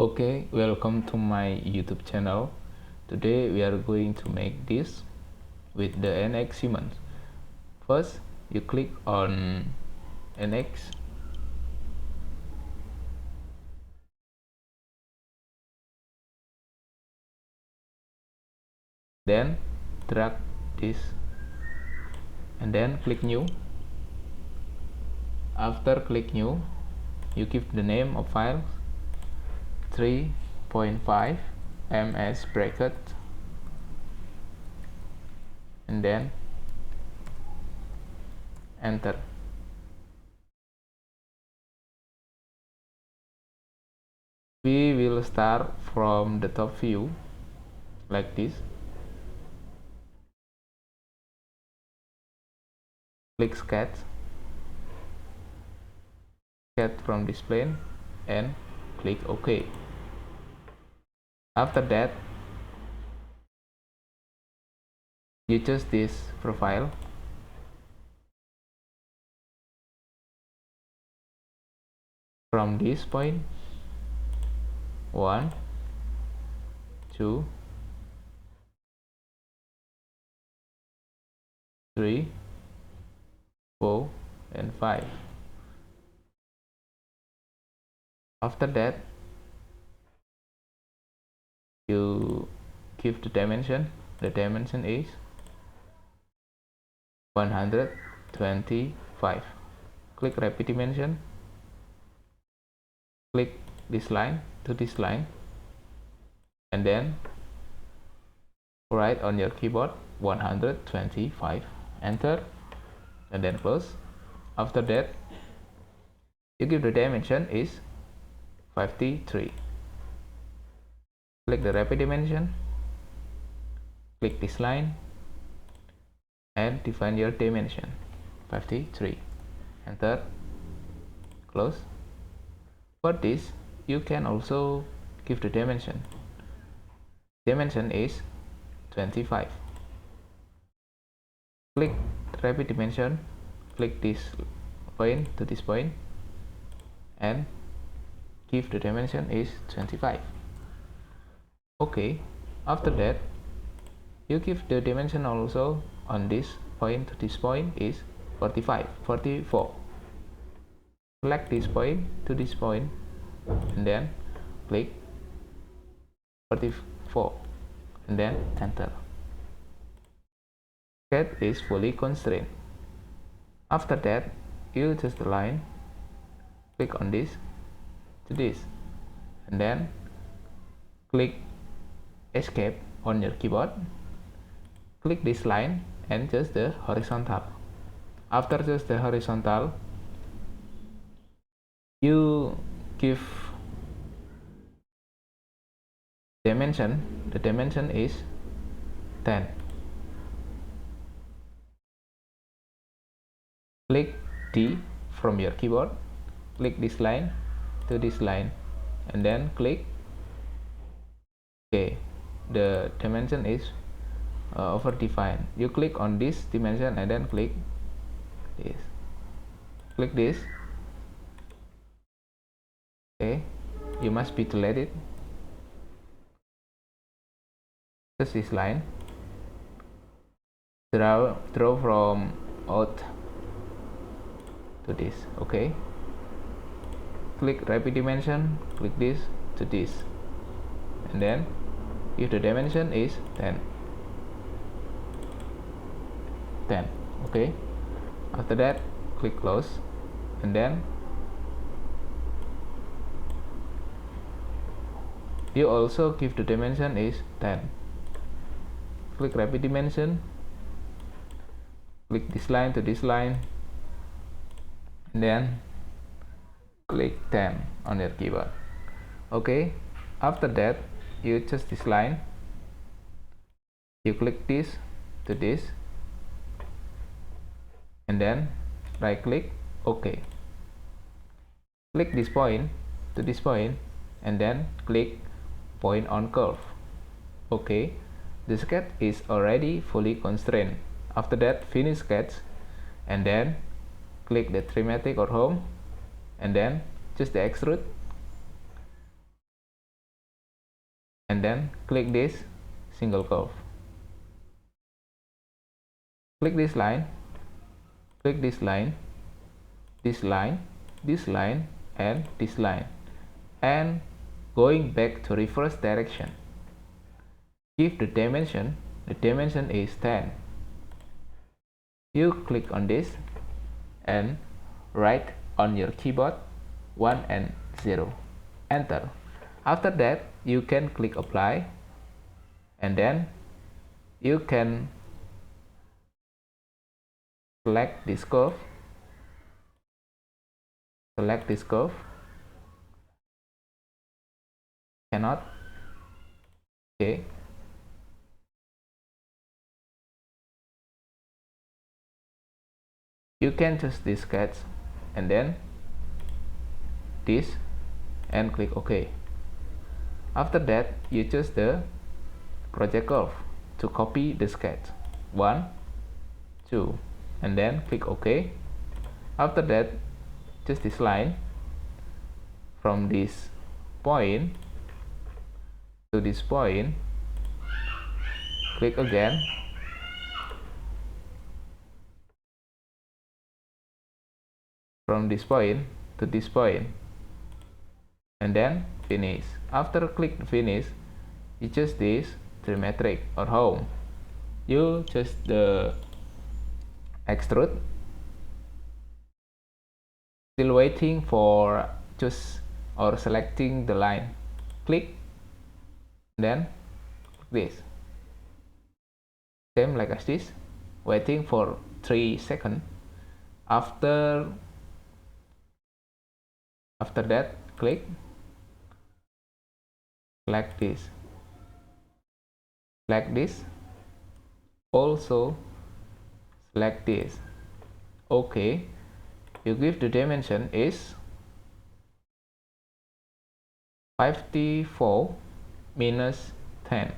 Okay, welcome to my YouTube channel. Today we are going to make this with the NX Siemens. First, you click on NX. Then drag this and then click new. After click new, you give the name of file 3.5 ms bracket and then enter. We will start from the top view like this. Click sketch from this plane and click OK. After that, you choose this profile. From this point, 1, 2, 3, 4, and 5. After that, you give the dimension. The dimension is 125. Click repeat dimension. Click this line to this line and then write on your keyboard 125, enter, and then close. After that, you give the dimension is 53. Click the repeat dimension, click this line and define your dimension 53, enter, close. For this, you can also give the dimension. Dimension is 25. Click repeat dimension, click this point to this point and give the dimension is 25. Okay, after that, you give the dimension also on this point to this point is 44. Select this point to this point and then click 44 and then enter. Sketch is fully constrained. After that, you choose the line, click on this to this and then click escape on your keyboard. Click this line and choose the horizontal. After choose the horizontal, you give dimension. The dimension is 10. Click D from your keyboard, click this line to this line and then click OK. The dimension is over defined. You click on this dimension and then click this. Click this. Okay, you must be deleted. Choose this line. Draw from out to this. Okay. Click repeat dimension. Click this to this, and then if the dimension is 10. Okay. After that, click close, and then you also give the dimension is 10. Click repeat dimension, click this line to this line and then click 10 on your keyboard. Okay, after that you choose this line, you click this to this and then right click OK. Click this point to this point and then click point on curve. Okay, the sketch is already fully constrained. After that, finish sketch and then click the trimatic or home and then choose the extrude and then click this single curve. Click this line, click this line, this line, this line, and this line, and going back to reverse direction. Give the dimension is 10. You click on this and write on your keyboard 1 and 0, enter. After that, you can click apply, and then you can select this curve, cannot, okay. You can choose this sketch and then this and click OK. After that, you choose the project curve to copy the sketch 1, 2, and then click OK. After that, choose this line from this point to this point, click again, from this point to this point, and then finish. After click finish, you choose this geometric or home. You choose the extrude. Still waiting for choose or selecting the line. Click, then this. Same like as this. Waiting for 3 seconds. After that, click, select this, also select this. Okay, you give the dimension is 54 minus 10,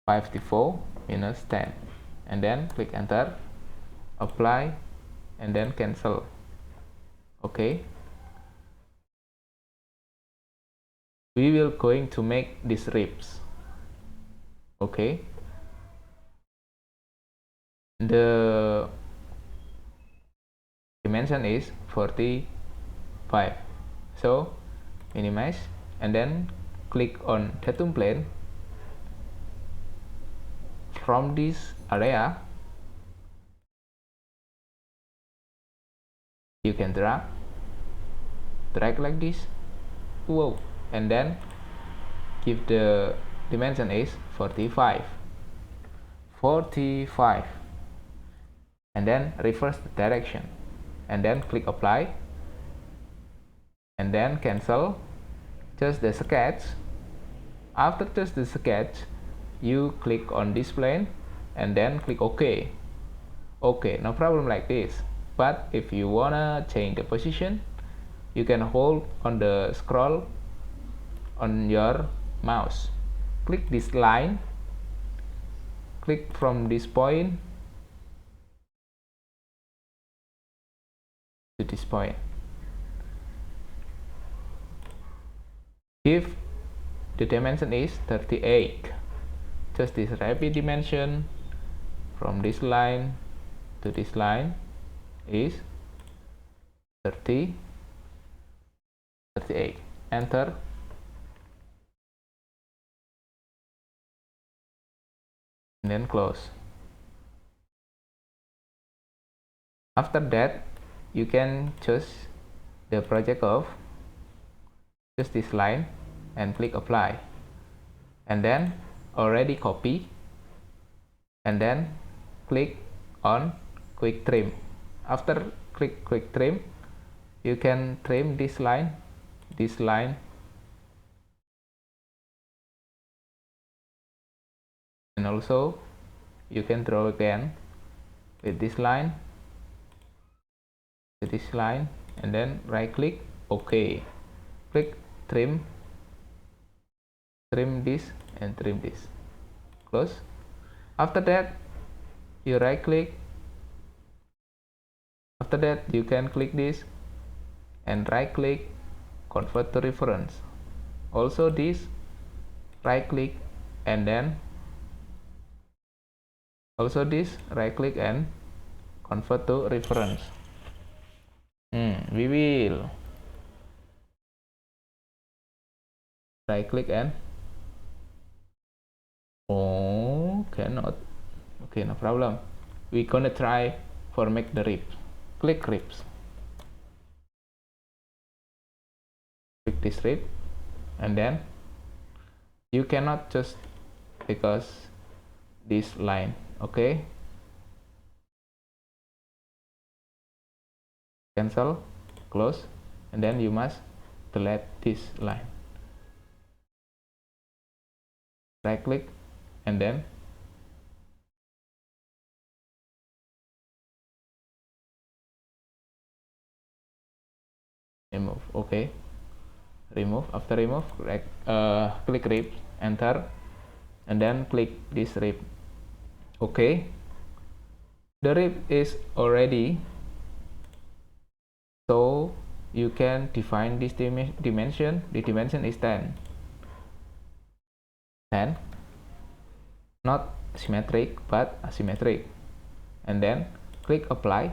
54 minus 10, and then click enter, apply, and then cancel. Okay, we will going to make these ribs. Okay, the dimension is 45, so minimize and then click on datum plane. From this area, you can drag like this, whoa, and then give the dimension is 45, and then reverse the direction, and then click apply, and then cancel. Choose the sketch. After choose the sketch, you click on this plane and then click OK. Okay, no problem like this. But if you wanna change the position, you can hold on the scroll on your mouse. Click this line, click from this point to this point. If the dimension is 38, just this rapid dimension from this line to this line is 38. Enter. And then close. After that, you can choose the project curve, choose this line and click apply, and then already copy, and then click on quick trim. After click quick trim, you can trim this line, and also you can draw again with this line to this line, and then right click, OK, click trim this and trim this, close. After that, you right click. After that, you can click this and right click, convert to reference, Also this, right click and then also this, right click and convert to reference. We will right click and cannot. Okay, no problem. We gonna try for make the rib. Click ribs. Click this rib and then you cannot just because this line. Okay, cancel, close, and then you must delete this line. Right click and then remove. Okay, remove. After remove, click rib, enter, and then click this rib. Okay, the rib is already, so you can define this dimension. The dimension is 10, not symmetric but asymmetric, and then click apply,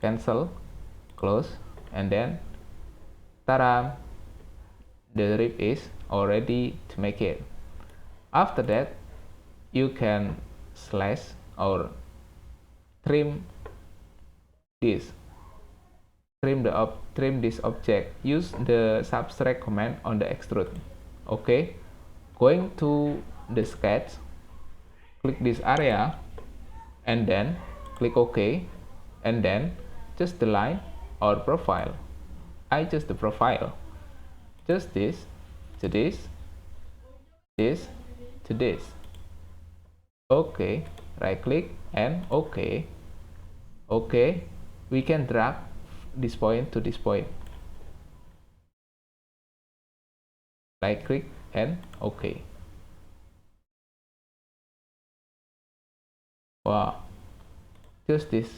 cancel, close, and then ta-da, the rib is already to make it. After that, you can slash or trim this, trim this object. Use the subtract command on the extrude. Okay, going to the sketch, click this area and then click OK, and then just the line or profile. I just the profile, just this to this, this to this. Okay, right click and OK. Okay, we can drag this point to this point. Right click and OK. Wow, just this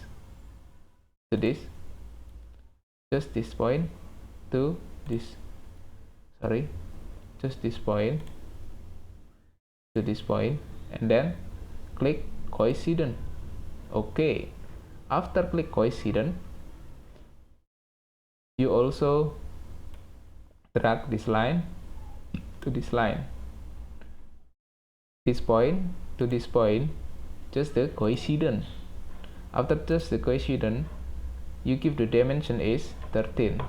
to this, just this point to this, sorry, just this point to this point, and then click coincident. Okay, after click coincident, you also drag this line to this line, this point to this point, just the coincident. After just the coincident, you give the dimension is 13.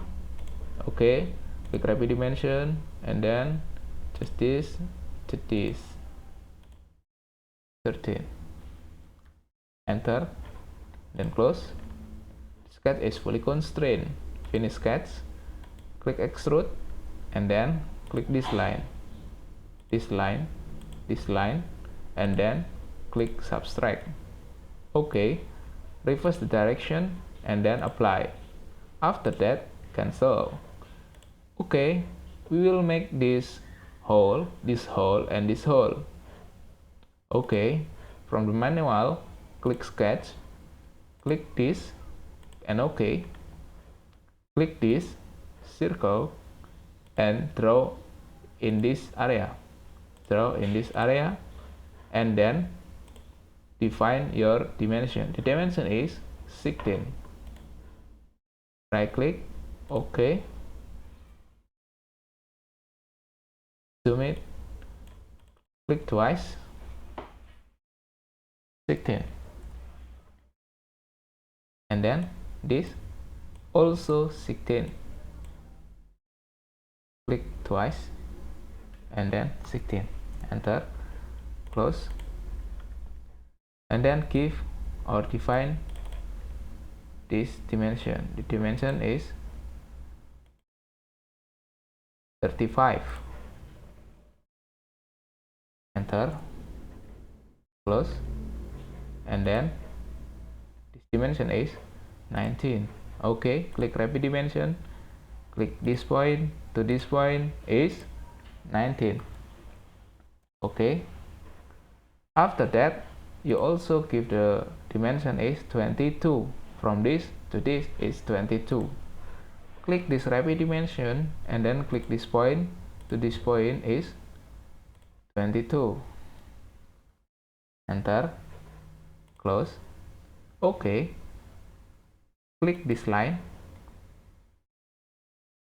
Okay, click rapid dimension and then just this to this, 13, enter, then close. Sketch is fully constrained. Finish sketch, click extrude, and then click this line, this line, this line, and then click subtract. Okay, reverse the direction and then apply. After that, cancel. Okay, we will make this hole, and this hole. Okay, from the manual, click sketch, click this, and OK. Click this circle and draw in this area. Draw in this area, and then define your dimension. The dimension is 16. Right click, OK. Zoom it, click twice, 16. And then this also 16. Click twice and then 16. Enter, close, and then give or define this dimension. The dimension is 35. Enter, close, and then this dimension is 19. Okay, click rapid dimension, click this point to this point is 19. Okay, after that you also give the dimension is 22. From this to this is 22. Click this rapid dimension and then click this point to this point is 22. Enter, close. OK. Click this line,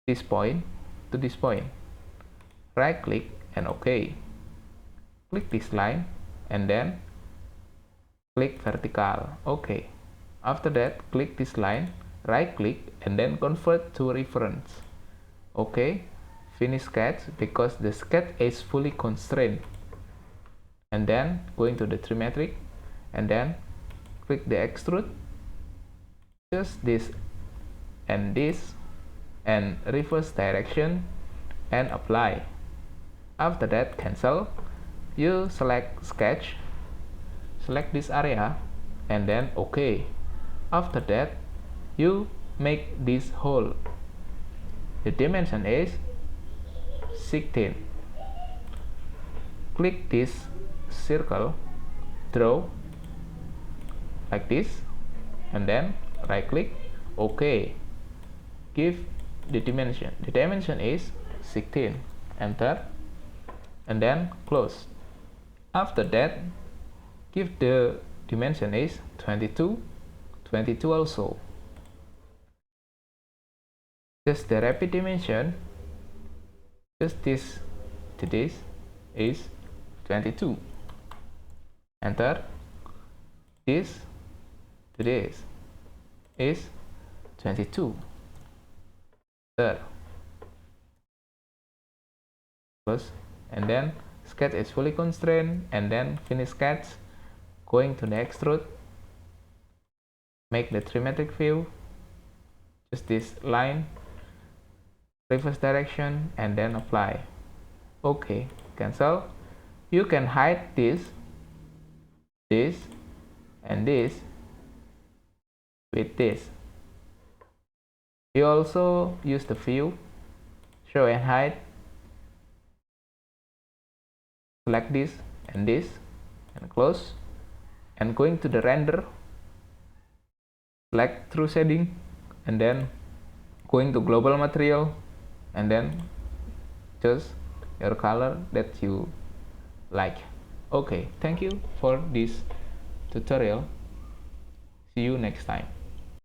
this point to this point. Right click and OK. Click this line and then click vertical. OK. After that, click this line, right click and then convert to reference. OK. Finish sketch because the sketch is fully constrained. And then going to the trimetric and then click the extrude, just this and reverse direction and apply. After that, cancel. You select sketch, select this area and then OK. After that, you make this hole. The dimension is 16. Click this circle, draw like this and then right click, OK. Give the dimension. The dimension is 16. Enter and then close. After that, give the dimension is 22 also. Just the rapid dimension, just this to this is 22. Enter. This to this is 22. There. Close. And then sketch is fully constrained and then finish sketch. Going to the extrude. Make the trimetric view. Just this line. Reverse direction and then apply. OK. Cancel. You can hide this and this with this. You also use the view, show and hide. Select this and close. And going to the render, select true shading and then going to global material and then choose your color that you like. Okay, thank you for this tutorial. See you next time.